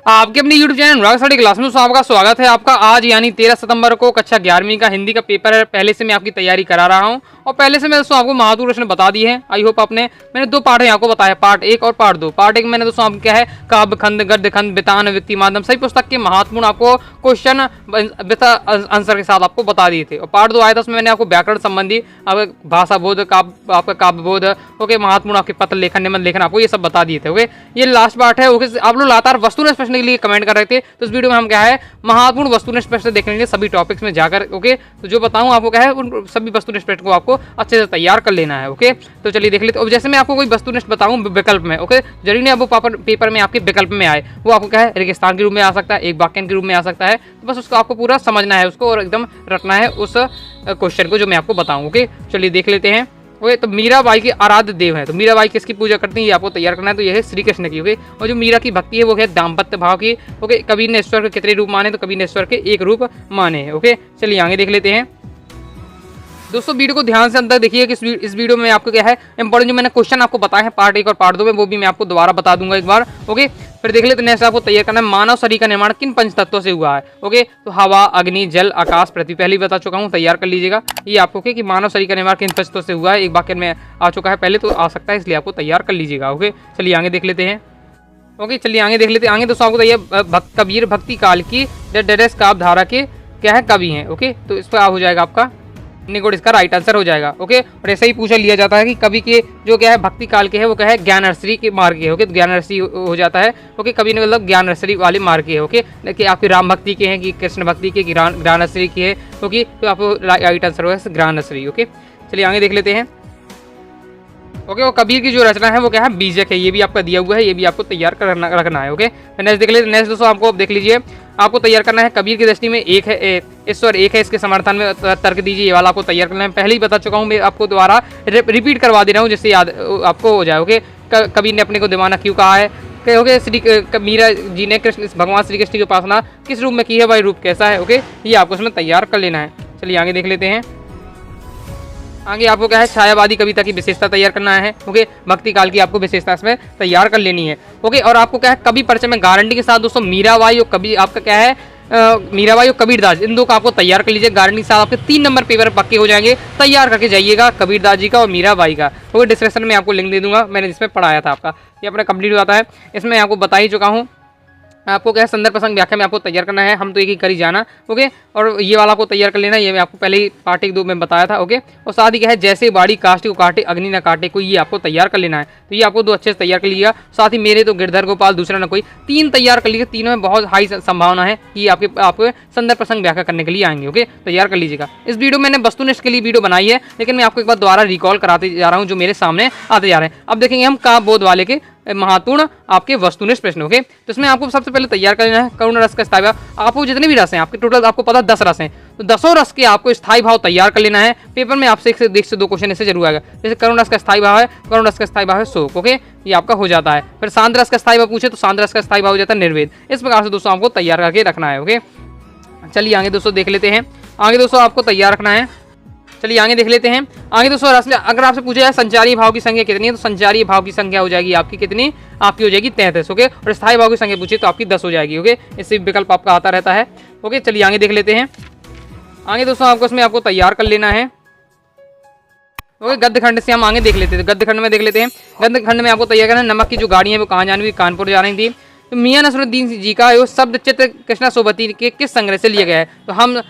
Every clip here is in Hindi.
आपके अपने YouTube चैनल अनुराग स्टडी क्लास में आपका स्वागत है। आपका आज यानी 13 सितंबर को कक्षा 11वीं का हिंदी का पेपर है। पहले से मैं आपकी तैयारी करा रहा हूं और पहले से मैं दोस्तों आपको महत्वपूर्ण प्रश्न बता दिए हैं। आई होप मैंने दो पार्ट है आपको बताया, पार्ट 1 और पार्ट 2। पार्ट 1 मैंने दोस्तों आपको क्या है काव्य खंड, गद्य खंड, बितान, व्यक्ति माध्यम सही पुस्तक के महत्वपूर्ण आपको क्वेश्चन आंसर के साथ आपको बता दिए थे। और पार्ट 2 आया था, उसमें मैंने आपको व्याकरण संबंधी आपका भाषा बोध, आपका काव्य बोध, ओके, महत्वपूर्ण आपके पत्र लेखन, निबंध लेखन, आपको ये सब बता दिए थे। ओके, ये लास्ट पार्ट है। ओके, आप लोग लगातार वस्तुनिष्ठ प्रश्न के लिए कमेंट कर रहे थे, तो इस वीडियो में हम क्या है महत्वपूर्ण वस्तुनिष्ठ प्रश्न देखने के लिए सभी टॉपिक्स में जाकर, ओके, तो जो बताऊं आपको क्या है उन सभी वस्तुनिष्ठ प्रश्न को आपको अच्छे से तैयार कर लेना है। ओके, तो चलिए देख लेते हैं। जैसे मैं आपको कोई वस्तुनिष्ठ बताऊं विकल्प में, ओके, जरूरी नहीं वो पेपर में आपके विकल्प में आए, वो आपको क्या है रेगिस्तान के रूप में आ सकता है, एक वाक्य के रूप में आ सकता है, तो बस उसको आपको पूरा समझना है उसको और एकदम रखना है उस क्वेश्चन को जो मैं आपको बताऊं। ओके, चलिए देख लेते हैं। ओके, तो मीराबाई के आराध्य देव है, तो मीराबाई किसकी पूजा करती है ये आपको तैयार करना है। तो यह है श्री कृष्ण की। ओके, और जो मीरा की भक्ति है वो है दाम्पत्य भाव की। ओके, कबीर ने ईश्वर के कितने रूप माने, तो कबीर ने ईश्वर के एक रूप माने हैं। ओके, चलिए आगे देख लेते हैं। दोस्तों वीडियो को ध्यान से अंदर देखिए कि इस वीडियो में आपको क्या है इंपॉर्टेंट जो मैंने क्वेश्चन आपको बताए हैं पार्ट 1 और पार्ट 2 में, वो भी मैं आपको दोबारा बता दूंगा एक बार। ओके, फिर देख लेते हैं। नेक्स्ट आपको तैयार करना है मानव शरीर का निर्माण किन पंच तत्वों से हुआ है। ओके, तो हवा, अग्नि, जल, आकाश, पृथ्वी, पहले बता चुका हूँ, तैयार कर लीजिएगा। ये आपको कि मानव शरीर का निर्माण किन पंच तत्वों से हुआ है, एक वाक्य में आ चुका है, पहले तो आ सकता है, इसलिए आपको तैयार कर लीजिएगा। ओके, चलिए आगे देख लेते हैं। ओके, चलिए आगे देख लेते हैं। आगे दोस्तों आपको तैयार कबीर भक्ति काल की डेडेस काव्य धारा के क्या है कवि हैं। ओके, तो इस पर हो जाएगा आपका निकोट, इसका राइट आंसर हो जाएगा। ओके, और ऐसा ही पूछा लिया जाता है कि कवि के जो क्या है भक्ति काल के है वो क्या है ज्ञान नर्सरी के मार्ग के। ओके, तो ज्ञान नर्सरी हो जाता है। ओके, कवि ने मतलब ज्ञान नर्सरी वाले मार्ग के है। ओके, देखिए आपकी राम भक्ति के हैं कि कृष्ण भक्ति के ज्ञान नर्सरी की है। ओके, तो आपको राइट आंसर होगा ज्ञान नर्सरी। ओके, चलिए आगे देख लेते हैं। ओके, और कबीर की जो रचना है वो क्या है बीजक है, ये भी आपका दिया हुआ है, ये भी आपको तैयार कर रखना है। ओके, नेक्स्ट देख लीजिए। नेक्स्ट दोस्तों आपको देख लीजिए, आपको तैयार करना है कबीर की दृष्टि में एक है ईश्वर एक है, इसके समर्थन में तर्क दीजिए, ये वाला आपको तैयार करना है। पहले ही बता चुका हूँ, मैं आपको दोबारा रिपीट करवा दे रहा हूँ जिससे याद आपको हो जाए। ओके, कबीर ने अपने को दीवाना क्यों कहा है। ओके, मीरा जी ने कृष्ण भगवान श्री कृष्ण की उपासना किस रूप में की है, भाई रूप कैसा है। ओके, ये आपको उसमें तैयार कर लेना है। चलिए आगे देख लेते हैं। आगे आपको क्या है छायावादी कविता की विशेषता तैयार करना है। ओके, भक्ति काल की आपको विशेषता इसमें तैयार कर लेनी है। ओके, और आपको क्या है कवि परिचय में गारंटी के साथ दोस्तों मीराबाई और कबीर आपका क्या है मीराबाई और कबीरदास, इन दो का आपको तैयार कर लीजिए। गारंटी के साथ आपके 3 नंबर पेपर पक्के हो जाएंगे, तैयार करके जाइएगा कबीरदास जी का और मीराबाई का। ओके, डिस्क्रिप्शन में आपको लिंक दे दूंगा, मैंने जिसमें पढ़ाया था आपका, ये अपना कंप्लीट हो जाता है। इसमें आपको बता ही चुका हूँ, आपको क्या है संदर्भ प्रसंग व्याख्या में आपको तैयार करना है, हम तो एक ही कर ही जाना। ओके, और ये वाला आपको तैयार कर लेना, ये मैं आपको पहले ही पार्ट 1 2 में बताया था। ओके, और साथ ही क्या है जैसे बाड़ी काष्ठ को काटे अग्नि न काटे कोई, ये आपको तैयार कर लेना है। तो ये आपको 2 अच्छे से तैयार कर लीजिएगा। साथ ही मेरे तो गिरधर गोपाल दूसरा न कोई, 3 तैयार कर लीजिएगा। तीनों में बहुत हाई संभावना है कि आपके संदर्भ प्रसंग व्याख्या करने के लिए आएंगे। ओके, तैयार कर लीजिएगा। इस वीडियो मैंने वस्तुनिष्ठ के लिए वीडियो बनाई है, लेकिन मैं आपको एक बार दोबारा रिकॉल कराते जा रहा हूँ जो मेरे सामने आते जा रहे हैं। अब देखेंगे हम काव्य बोध वाले के महत्वपूर्ण आपके वस्तुनिष्ठ प्रश्न। ओके, तो इसमें आपको सबसे पहले तैयार करना है करुण रस का स्थायी भाव। आपको जितने भी रस हैं आपके टोटल आपको पता 10 रस हैं, तो 10 रस के आपको स्थायी भाव तैयार कर लेना है। पेपर में आपसे 1 से 2 क्वेश्चन ऐसे जरूर आएगा। जैसे करुण रस का स्थायी भाव है, करुण रस का स्थायी भाव है शोक। ओके, ये आपका हो जाता है। फिर शांत रस का स्थायी भाव पूछे तो शांत रस का स्थायी भाव हो जाता है निर्वेद। इस प्रकार से दोस्तों आपको तैयार करके रखना है। ओके, चलिए आगे दोस्तों देख लेते हैं। आगे दोस्तों आपको तैयार रखना है, चलिए आगे देख लेते हैं। आगे दोस्तों अगर आपसे पूछा जाए संचारी भाव की संख्या कितनी है, तो संचारी भाव की संख्या हो जाएगी आपकी कितनी, आपकी हो जाएगी 33। ओके, और स्थायी भाव की संख्या पूछे तो आपकी 10 हो जाएगी। ओके, इससे विकल्प आपका आता रहता है। ओके, चलिए आगे देख लेते हैं। आगे दोस्तों आपको इसमें आपको तैयार कर लेना है। ओके, गद्य खंड से हम आगे देख लेते हैं। गद्य खंड में देख लेते हैं। गद्य खंड में आपको तैयार करना है नमक की जो गाड़ी है वो कहाँ जानी हुई, कानपुर जा रही थी। तो मियां नसरुद्दीन जी का शब्द चित्र कृष्णा सोबती के किस संग्रह से लिया गया है, तो हम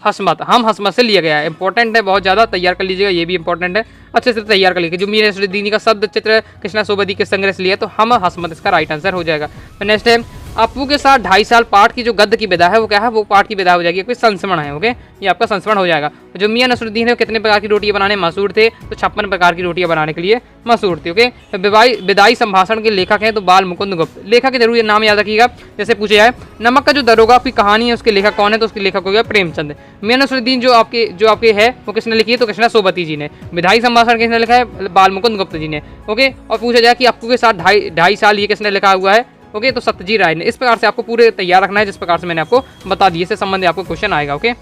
हसमत से लिया गया है। इंपॉर्टेंट है, बहुत ज़्यादा तैयार कर लीजिएगा, ये भी इंपॉर्टेंट है, अच्छे से तैयार कर लीजिए। जो मियां नसरुद्दीन का शब्द चित्र कृष्णा सोबती के संग्रह से लिया तो हम हसमत इसका राइट आंसर हो जाएगा। नेक्स्ट है अपू के साथ 2.5 साल पाठ की जो गद्य की विधा है वो क्या है, वो पाठ की विधा हो जाएगी, कोई संस्मरण है। ओके, ये आपका संस्मरण हो जाएगा। जो मियां नसरुद्दीन है कितने प्रकार की रोटियां बनाने मशहूर थे, तो 56 प्रकार की रोटियां बनाने के लिए मशहूर थे। ओके, तो विदाई संभाषण के लेखक हैं तो बाल मुकुंद गुप्त। लेखक के जरूर ये नाम याद रखिएगा। जैसे पूछे जाए नमक का जो दरोगा की कहानी है उसके लेखक कौन है, तो उसके लेखक हो गया प्रेमचंद। मियां नसरुद्दीन जो आपके है वो किसने लिखी है, तो कृष्णा सोबती जी ने। विदाई संभाषण किसने लिखा है, बाल मुकुंद गुप्त जी ने। ओके, और पूछा जाए कि अपू के साथ 2.5 साल ये किसने लिखा हुआ है, ओके, तो सत्यजी राय ने। इस प्रकार से आपको पूरे तैयार रखना है जिस प्रकार से मैंने आपको बता दिए, इससे संबंधित आपको क्वेश्चन आएगा। ओके,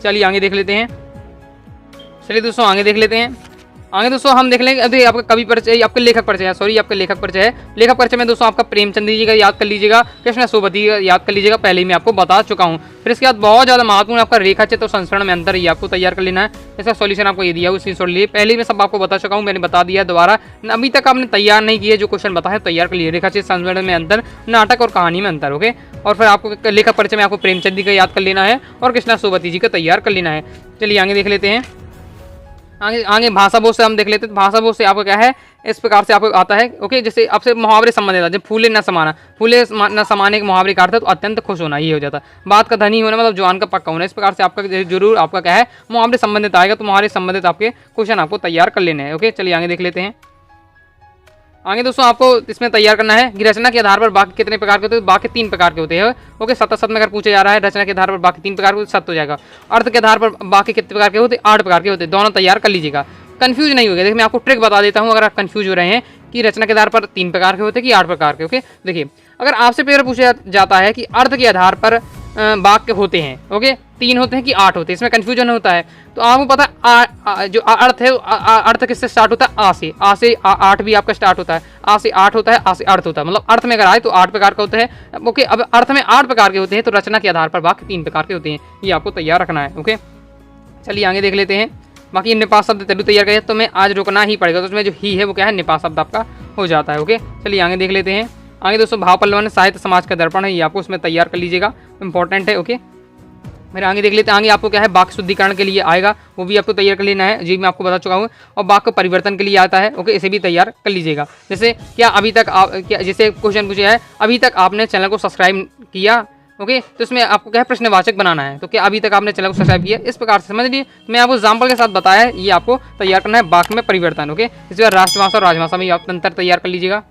चलिए आगे देख लेते हैं। चलिए दोस्तों आगे देख लेते हैं। आगे दोस्तों हम देख लेंगे, अभी आपका कवि परिचय, आपके लेखक परिचय है, सॉरी आपका लेखक परिचय है। लेखक परिचय में दोस्तों आपका प्रेमचंद जी का याद कर लीजिएगा, कृष्ण सोबती का याद कर लीजिएगा, पहले ही मैं आपको बता चुका हूँ। फिर इसके बाद बहुत ज़्यादा महत्वपूर्ण आपका रेखा चित्र और संस्करण में अंतर, ये आपको तैयार कर लेना है। इसका सॉल्यूशन आपको ये दिया हुआ स्क्रीनशॉट लिए, पहले ही मैं सब आपको बता चुका हूँ, मैंने बता दिया दोबारा। अभी तक आपने तैयार नहीं किए, जो क्वेश्चन बताए तैयार कर लिए। रेखा चित्र संस्करण में अंतर, नाटक और कहानी में अंतर, ओके। और फिर आपको लेखक परिचय में आपको प्रेमचंद जी का याद कर लेना है और कृष्णा सोबती जी का तैयार कर लेना है। चलिए आगे देख लेते हैं। आगे भाषा बोध से हम देख लेते हैं। भाषा बोध से आपको क्या है, इस प्रकार से आपको आता है, ओके। जैसे आपसे मुहावरे संबंधित आता है, जब फूले न समाना, फूले न समाने के मुहावरे का अर्थ है तो अत्यंत खुश होना, ये हो जाता है। बात का धनी होना मतलब जवान का पक्का होना। इस प्रकार से आपका जरूर आपका क्या है, मुहावरे संबंधित आएगा, तो मुहावरे संबंधित आपके क्वेश्चन आपको तैयार कर लेने हैं, ओके। चलिए आगे देख लेते हैं। आगे दोस्तों आपको इसमें तैयार करना है कि रचना के आधार पर वाक्य कितने प्रकार के होते हैं, वाक्य 3 प्रकार के होते हैं, ओके। सत में अगर पूछा जा रहा है रचना के आधार पर वाक्य 3 प्रकार के सत्य हो जाएगा। अर्थ के आधार पर वाक्य कितने प्रकार के होते हैं, 8 प्रकार के होते हैं। दोनों तैयार कर लीजिएगा, कंफ्यूज नहीं होगा। देखिए मैं आपको ट्रिक बता देता हूँ, अगर आप कंफ्यूज हो रहे हैं कि रचना के आधार पर 3 प्रकार के होते हैं कि 8 प्रकार के, ओके। देखिए अगर आपसे पेपर पूछा जाता है कि अर्थ के आधार पर वाक्य होते हैं, ओके, 3 होते हैं कि 8 होते हैं, इसमें कन्फ्यूजन होता है। तो आपको पता है जो अर्थ है, अर्थ किससे स्टार्ट होता है, आ से 8 भी आपका स्टार्ट होता है, आ से 8 होता है, आ से अर्थ होता है, मतलब अर्थ में अगर आए तो 8 प्रकार के होते हैं, ओके। अब अर्थ में 8 प्रकार के होते हैं तो रचना के आधार पर वाक्य 3 प्रकार के होते हैं, ये आपको तैयार रखना है, ओके। चलिए आगे देख लेते हैं। बाकी निपात शब्द तभी तैयार करिए, तो मैं आज रुकना ही पड़ेगा, तो उसमें जो ही है वो क्या है, निपात शब्द आपका हो जाता है, ओके। चलिए आगे देख लेते हैं। आगे दोस्तों भाव पल्लवन साहित्य समाज का दर्पण है, ये आपको उसमें तैयार कर लीजिएगा, इंपॉर्टेंट है, ओके। मेरे आगे देख लेते हैं। आगे आपको क्या है, वाक्य शुद्धिकरण के लिए आएगा, वो भी आपको तैयार कर लेना है, जी मैं आपको बता चुका हूँ। और वाक्य परिवर्तन के लिए आता है, ओके, इसे भी तैयार कर लीजिएगा। जैसे क्या अभी तक आप क्या, जैसे क्वेश्चन पूछा है अभी तक आपने चैनल को सब्सक्राइब किया, ओके, तो इसमें आपको क्या है, प्रश्नवाचक बनाना है, तो क्या अभी तक आपने चैनल को सब्सक्राइब किया, इस प्रकार से समझ लीजिए। मैं आपको एग्जाम्पल के साथ बताया, ये आपको तैयार करना है वाक्य में परिवर्तन, ओके। इस बार राष्ट्रभाषा और राजभाषा में आप अंतर तैयार कर लीजिएगा,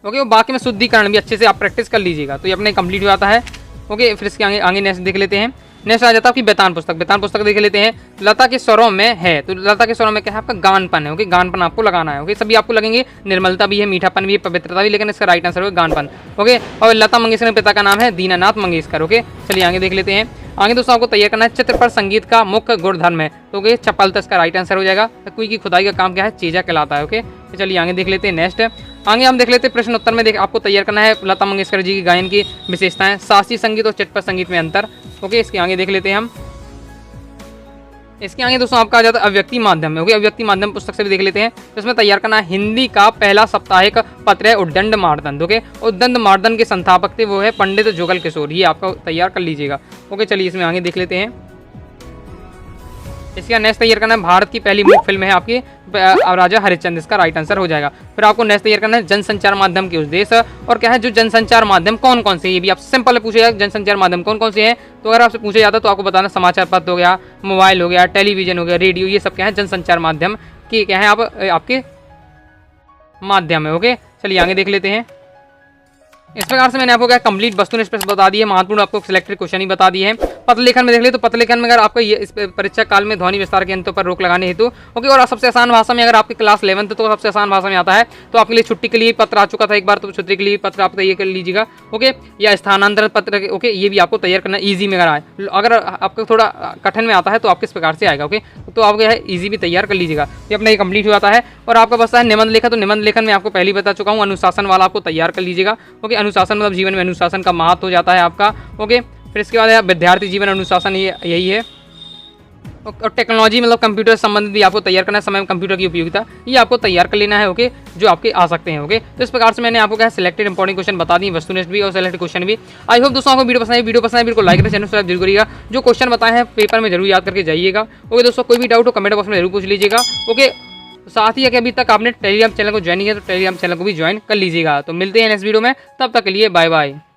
ओके। और वाक्य में शुद्धिकरण भी अच्छे से आप प्रैक्टिस कर लीजिएगा, तो ये अपने कंप्लीट हो जाता है, ओके। फिर इसके आगे नेक्स्ट देख लेते हैं। नेक्स्ट आ जाता है आपकी बेतान पुस्तक। बेतान पुस्तक देख लेते हैं। लता के स्वरों में है, तो लता के स्वरों में क्या है, आपका गानपन है, ओके। गानपन आपको लगाना है, ओके। सभी आपको लगेंगे, निर्मलता भी है, मीठापन भी है, पवित्रता भी, लेकिन इसका राइट आंसर होगा गानपन, ओके। और लता मंगेशकर के पिता का नाम है दीनानाथ मंगेशकर, ओके। चलिए आगे देख लेते हैं। आगे दोस्तों आपको तैयार करना है चित्र पर संगीत का मुख्य गुणधर्म है, तो ओके चपलता इसका राइट आंसर हो जाएगा। कोई की खुदाई का काम क्या है, चेजा कहलाता है, ओके। तो चलिए आगे देख लेते हैं। नेक्स्ट आगे हम देख लेते हैं प्रश्न उत्तर में। देख आपको तैयार करना है लता मंगेशकर जी की गायन की विशेषताएं, शास्त्रीय संगीत और चटपट संगीत में अंतर, ओके। इसके आगे देख लेते हैं हम। इसके आगे दोस्तों आपका आ जाता है अभिव्यक्ति माध्यम, ओके। अभिव्यक्ति माध्यम पुस्तक से भी देख लेते हैं। तो इसमें तैयार करना है हिंदी का पहला साप्ताहिक पत्र है उद्दंड मार्दंड, ओके। उद्दंड मार्दंड के संस्थापक थे वो है पंडित जुगल किशोर, ये आपका तैयार कर लीजिएगा, ओके। चलिए इसमें आगे देख लेते हैं। इसका नेक्स्ट तैयार करना है भारत की पहली मूक फिल्म है आपकी राजा हरिश्चंद्र, इसका राइट आंसर हो जाएगा। फिर आपको नेक्स्ट तैयार करना है जनसंचार माध्यम के उद्देश्य, और क्या है जो जनसंचार माध्यम कौन कौन से, ये भी आप सिंपल पूछे जाए जनसंचार माध्यम कौन कौन से हैं, तो अगर आपसे पूछा जाता तो आपको बताना समाचार पत्र हो गया, मोबाइल हो गया, टेलीविजन हो गया, रेडियो, ये सब क्या है जनसंचार माध्यम की क्या है आपके माध्यम है, ओके। चलिए आगे देख लेते हैं। इस प्रकार से मैंने आपको क्या कंप्लीट वस्तुनिष्ठ बता दी है, महत्वपूर्ण आपको सिलेक्टेड क्वेश्चन ही बता दिए हैं। पत्र लेखन में देख ले तो पत्र लेखन में अगर आपको ये इस परीक्षा काल में ध्वनि विस्तार के अंतों पर रोक लगाने हेतु, ओके। और सबसे आसान भाषा में अगर आपकी क्लास 11th तो सबसे आसान भाषा में आता है, तो आपके लिए छुट्टी के लिए पत्र आ चुका था एक बार, तो छुट्टी के लिए पत्र आप तैयार कर लीजिएगा, ओके। या स्थानांतरण पत्र, ओके, ये भी आपको तैयार करना ईजी में अगर आए। अगर आपको थोड़ा कठिन में आता है तो आप किस प्रकार से आएगा, ओके, तो आप क्या है ईजी भी तैयार कर लीजिएगा। ये अपना ये कंप्लीट हो जाता है। और आपका बसता है निबंध लेखन, तो निबंध लेखन में आपको पहले ही बता चुका हूँ, अनुशासन वाला आपको तैयार कर लीजिएगा, ओके। अनुशासन मतलब जीवन में अनुशासन का महत्व हो जाता है आपका, ओके। फिर इसके बाद विद्यार्थी जीवन अनुशासन, ये यही है। और टेक्नोलॉजी मतलब कंप्यूटर संबंधित भी आपको तैयार करना है, समय में कंप्यूटर की उपयोगिता, ये आपको तैयार कर लेना है, ओके, जो आपके आ सकते हैं, ओके। तो इस प्रकार से मैंने आपको क्या है सिलेक्टेड इंपॉर्टेंट क्वेश्चन बता दी, वस्तुनिष्ठ भी और सिलेक्टेड क्वेश्चन भी। आई होप दोस्तों आपको वीडियो पसंद है, वीडियो को लाइक करें, चैनल सब्सक्राइब जरूर करिएगा। जो क्वेश्चन बताए हैं पेपर में जरूर याद करके जाइएगा, ओके दोस्तों। कोई भी डाउट हो कमेंट बॉक्स में जरूर पूछ लीजिएगा, ओके। साथ ही अगर अभी तक आपने टेलीग्राम चैनल को ज्वाइन किया तो टेलीग्राम चैनल को भी ज्वाइन कर लीजिएगा। तो मिलते हैं नेक्स्ट वीडियो में, तब तक के लिए बाय बाय।